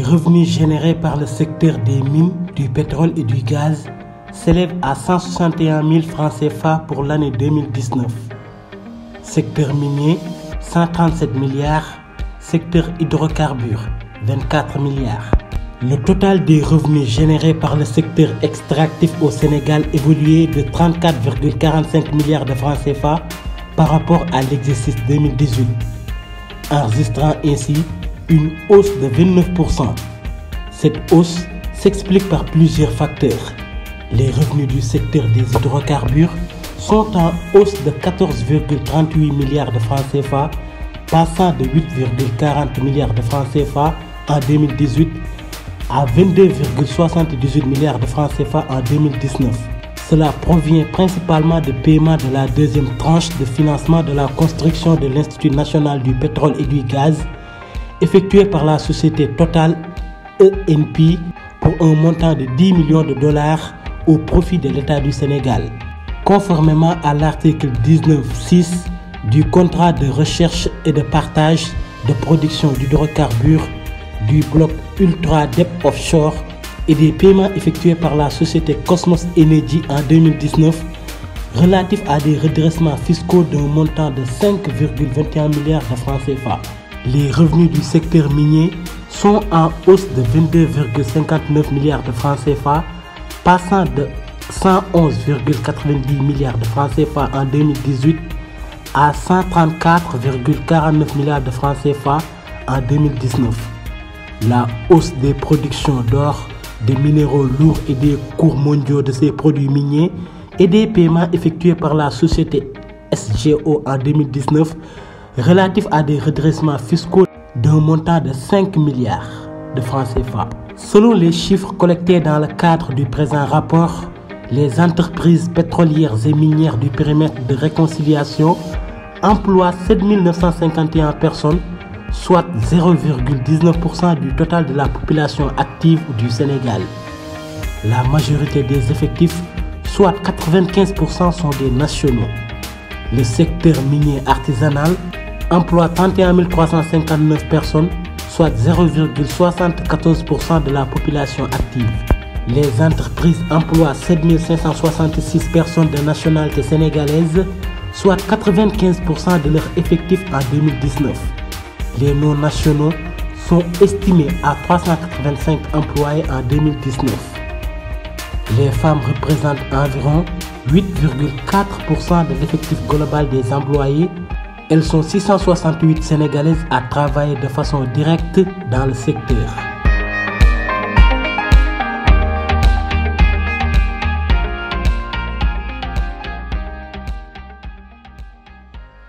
revenus générés par le secteur des mines, du pétrole et du gaz s'élèvent à 161 000 francs CFA pour l'année 2019. Secteur minier, 137 milliards. Secteur hydrocarbures, 24 milliards. Le total des revenus générés par le secteur extractif au Sénégal évoluait de 34,45 milliards de francs CFA par rapport à l'exercice 2018, enregistrant ainsi une hausse de 29%. Cette hausse s'explique par plusieurs facteurs. Les revenus du secteur des hydrocarbures sont en hausse de 14,38 milliards de francs CFA, passant de 8,40 milliards de francs CFA en 2018 à 22,78 milliards de francs CFA en 2019. Cela provient principalement de paiements de la deuxième tranche de financement de la construction de l'Institut national du pétrole et du gaz, effectué par la société Total ENP pour un montant de 10 millions de dollars au profit de l'État du Sénégal. Conformément à l'article 19.6 du contrat de recherche et de partage de production d'hydrocarbures du bloc Ultra Deep Offshore et des paiements effectués par la société Cosmos Energy en 2019 relatifs à des redressements fiscaux d'un montant de 5,21 milliards de francs CFA. Les revenus du secteur minier sont en hausse de 22,59 milliards de francs CFA, passant de 111,90 milliards de francs CFA en 2018 à 134,49 milliards de francs CFA en 2019. La hausse des productions d'or, des minéraux lourds et des cours mondiaux de ces produits miniers et des paiements effectués par la société SGO en 2019 relatifs à des redressements fiscaux d'un montant de 5 milliards de francs CFA. Selon les chiffres collectés dans le cadre du présent rapport, les entreprises pétrolières et minières du périmètre de réconciliation emploient 7 951 personnes, soit 0,19% du total de la population active du Sénégal. La majorité des effectifs, soit 95%, sont des nationaux. Le secteur minier artisanal emploie 31 359 personnes, soit 0,74% de la population active. Les entreprises emploient 7 566 personnes de nationalité sénégalaise, soit 95% de leurs effectifs en 2019. Les non-nationaux sont estimés à 385 employés en 2019. Les femmes représentent environ 8,4% de l'effectif global des employés. Elles sont 668 Sénégalaises à travailler de façon directe dans le secteur.